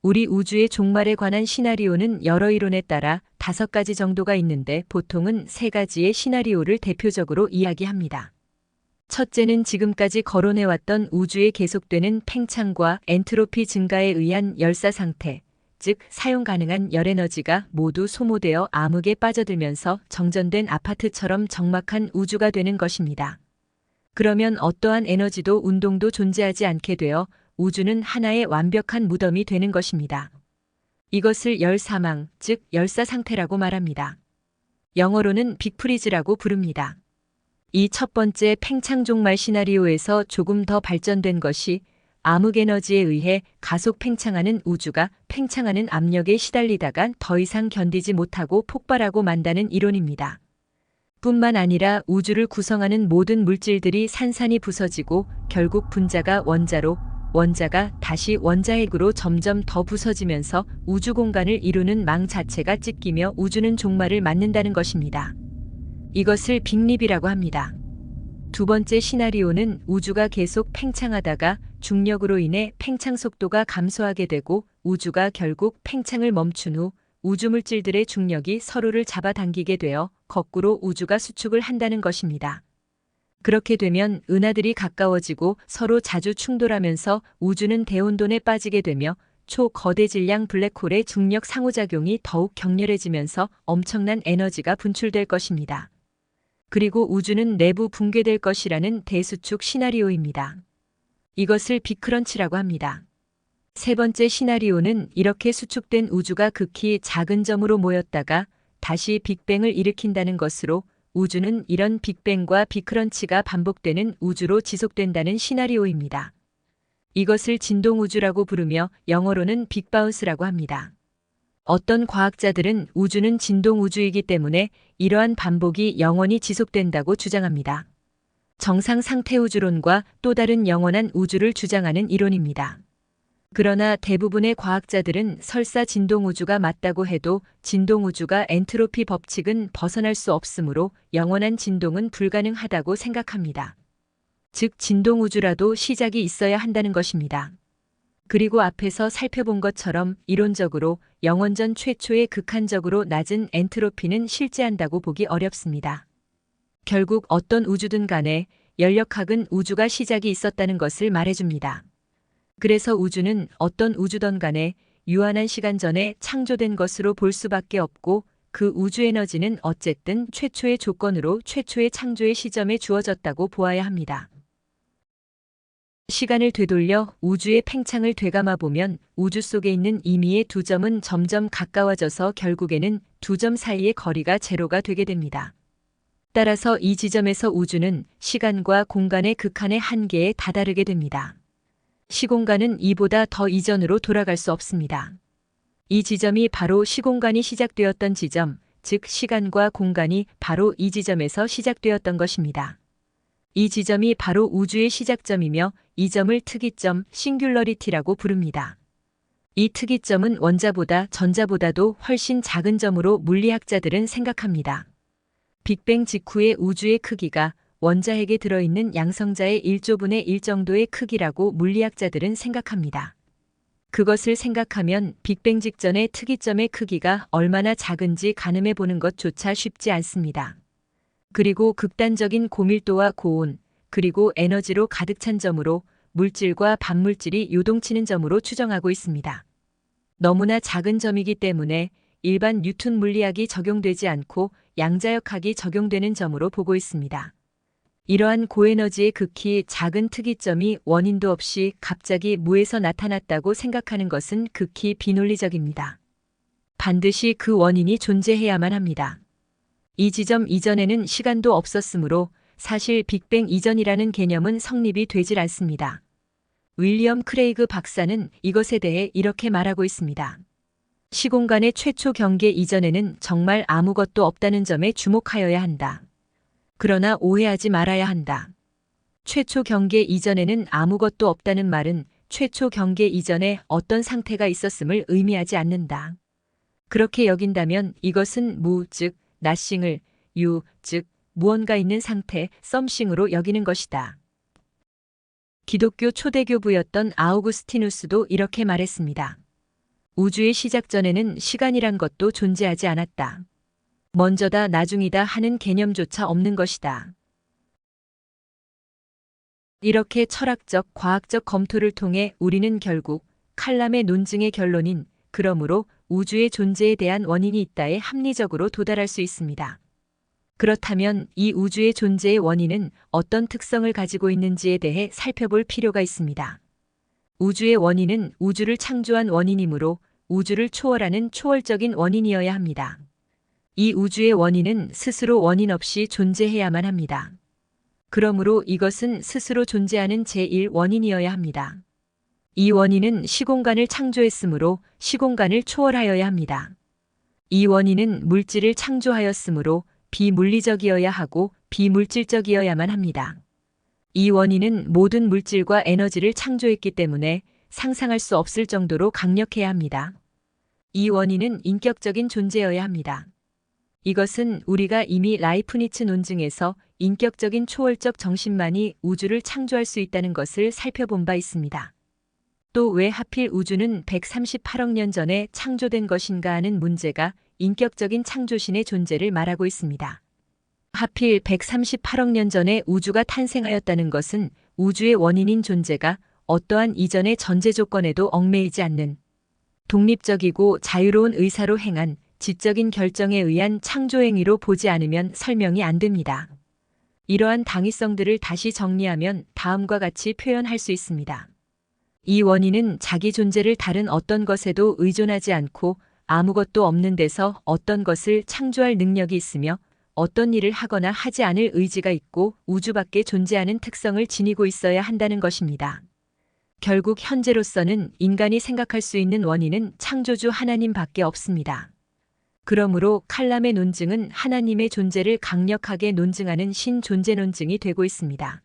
우리 우주의 종말에 관한 시나리오는 여러 이론에 따라 5가지 정도가 있는데 보통은 3가지의 시나리오를 대표적으로 이야기합니다. 첫째는 지금까지 거론해왔던 우주에 계속되는 팽창과 엔트로피 증가에 의한 열사 상태, 즉 사용 가능한 열에너지가 모두 소모되어 암흑에 빠져들면서 정전된 아파트처럼 적막한 우주가 되는 것입니다. 그러면 어떠한 에너지도 운동도 존재하지 않게 되어 우주는 하나의 완벽한 무덤이 되는 것입니다. 이것을 열사망, 즉 열사 상태라고 말합니다. 영어로는 빅프리즈라고 부릅니다. 이 첫 번째 팽창 종말 시나리오에서 조금 더 발전된 것이 암흑에너지에 의해 가속 팽창하는 우주가 팽창하는 압력에 시달리다가 더 이상 견디지 못하고 폭발하고 만다는 이론입니다. 뿐만 아니라 우주를 구성하는 모든 물질들이 산산이 부서지고 결국 분자가 원자로, 원자가 다시 원자핵으로 점점 더 부서지면서 우주 공간을 이루는 망 자체가 찢기며 우주는 종말을 맞는다는 것입니다. 이것을 빅립이라고 합니다. 두 번째 시나리오는 우주가 계속 팽창하다가 중력으로 인해 팽창 속도가 감소하게 되고 우주가 결국 팽창을 멈춘 후 우주 물질들의 중력이 서로를 잡아당기게 되어 거꾸로 우주가 수축을 한다는 것입니다. 그렇게 되면 은하들이 가까워지고 서로 자주 충돌하면서 우주는 대혼돈에 빠지게 되며 초거대 질량 블랙홀의 중력 상호작용이 더욱 격렬해지면서 엄청난 에너지가 분출될 것입니다. 그리고 우주는 내부 붕괴될 것이라는 대수축 시나리오입니다. 이것을 빅크런치라고 합니다. 세 번째 시나리오는 이렇게 수축된 우주가 극히 작은 점으로 모였다가 다시 빅뱅을 일으킨다는 것으로 우주는 이런 빅뱅과 빅크런치가 반복되는 우주로 지속된다는 시나리오입니다. 이것을 진동우주라고 부르며 영어로는 빅바운스라고 합니다. 어떤 과학자들은 우주는 진동우주이기 때문에 이러한 반복이 영원히 지속된다고 주장합니다. 정상 상태 우주론과 또 다른 영원한 우주를 주장하는 이론입니다. 그러나 대부분의 과학자들은 설사 진동우주가 맞다고 해도 진동우주가 엔트로피 법칙은 벗어날 수 없으므로 영원한 진동은 불가능하다고 생각합니다. 즉 진동우주라도 시작이 있어야 한다는 것입니다. 그리고 앞에서 살펴본 것처럼 이론적으로 영원전 최초의 극한적으로 낮은 엔트로피는 실제한다고 보기 어렵습니다. 결국 어떤 우주든 간에 열역학은 우주가 시작이 있었다는 것을 말해줍니다. 그래서 우주는 어떤 우주든 간에 유한한 시간 전에 창조된 것으로 볼 수밖에 없고 그 우주 에너지는 어쨌든 최초의 조건으로 최초의 창조의 시점에 주어졌다고 보아야 합니다. 시간을 되돌려 우주의 팽창을 되감아 보면 우주 속에 있는 임의의 두 점은 점점 가까워져서 결국에는 두 점 사이의 거리가 제로가 되게 됩니다. 따라서 이 지점에서 우주는 시간과 공간의 극한의 한계에 다다르게 됩니다. 시공간은 이보다 더 이전으로 돌아갈 수 없습니다. 이 지점이 바로 시공간이 시작되었던 지점, 즉 시간과 공간이 바로 이 지점에서 시작되었던 것입니다. 이 지점이 바로 우주의 시작점이며 이 점을 특이점, 싱귤러리티라고 부릅니다. 이 특이점은 원자보다 전자보다도 훨씬 작은 점으로 물리학자들은 생각합니다. 빅뱅 직후의 우주의 크기가 원자핵에 들어있는 양성자의 1조분의 1 정도의 크기라고 물리학자들은 생각합니다. 그것을 생각하면 빅뱅 직전의 특이점의 크기가 얼마나 작은지 가늠해 보는 것조차 쉽지 않습니다. 그리고 극단적인 고밀도와 고온, 그리고 에너지로 가득 찬 점으로 물질과 반물질이 요동치는 점으로 추정하고 있습니다. 너무나 작은 점이기 때문에 일반 뉴턴 물리학이 적용되지 않고 양자역학이 적용되는 점으로 보고 있습니다. 이러한 고에너지의 극히 작은 특이점이 원인도 없이 갑자기 무에서 나타났다고 생각하는 것은 극히 비논리적입니다. 반드시 그 원인이 존재해야만 합니다. 이 지점 이전에는 시간도 없었으므로 사실 빅뱅 이전이라는 개념은 성립이 되질 않습니다. 윌리엄 크레이그 박사는 이것에 대해 이렇게 말하고 있습니다. 시공간의 최초 경계 이전에는 정말 아무것도 없다는 점에 주목하여야 한다. 그러나 오해하지 말아야 한다. 최초 경계 이전에는 아무것도 없다는 말은 최초 경계 이전에 어떤 상태가 있었음을 의미하지 않는다. 그렇게 여긴다면 이것은 무, 즉 nothing을 유, 즉 무언가 있는 상태, something으로 여기는 것이다. 기독교 초대교부였던 아우구스티누스도 이렇게 말했습니다. 우주의 시작 전에는 시간이란 것도 존재하지 않았다. 먼저다 나중이다 하는 개념조차 없는 것이다. 이렇게 철학적, 과학적 검토를 통해 우리는 결국 칼람의 논증의 결론인 그러므로 우주의 존재에 대한 원인이 있다에 합리적으로 도달할 수 있습니다. 그렇다면 이 우주의 존재의 원인은 어떤 특성을 가지고 있는지에 대해 살펴볼 필요가 있습니다. 우주의 원인은 우주를 창조한 원인이므로 우주를 초월하는 초월적인 원인이어야 합니다. 이 우주의 원인은 스스로 원인 없이 존재해야만 합니다. 그러므로 이것은 스스로 존재하는 제1원인이어야 합니다. 이 원인은 시공간을 창조했으므로 시공간을 초월하여야 합니다. 이 원인은 물질을 창조하였으므로 비물리적이어야 하고 비물질적이어야만 합니다. 이 원인은 모든 물질과 에너지를 창조했기 때문에 상상할 수 없을 정도로 강력해야 합니다. 이 원인은 인격적인 존재여야 합니다. 이것은 우리가 이미 라이프니츠 논증에서 인격적인 초월적 정신만이 우주를 창조할 수 있다는 것을 살펴본 바 있습니다. 또 왜 하필 우주는 138억 년 전에 창조된 것인가 하는 문제가 인격적인 창조신의 존재를 말하고 있습니다. 하필 138억 년 전에 우주가 탄생하였다는 것은 우주의 원인인 존재가 어떠한 이전의 전제 조건에도 얽매이지 않는 독립적이고 자유로운 의사로 행한 지적인 결정에 의한 창조행위로 보지 않으면 설명이 안 됩니다. 이러한 당위성들을 다시 정리하면 다음과 같이 표현할 수 있습니다. 이 원인은 자기 존재를 다른 어떤 것에도 의존하지 않고 아무것도 없는 데서 어떤 것을 창조할 능력이 있으며 어떤 일을 하거나 하지 않을 의지가 있고 우주 밖에 존재하는 특성을 지니고 있어야 한다는 것입니다. 결국 현재로서는 인간이 생각할 수 있는 원인은 창조주 하나님밖에 없습니다. 그러므로 칼람의 논증은 하나님의 존재를 강력하게 논증하는 신존재 논증이 되고 있습니다.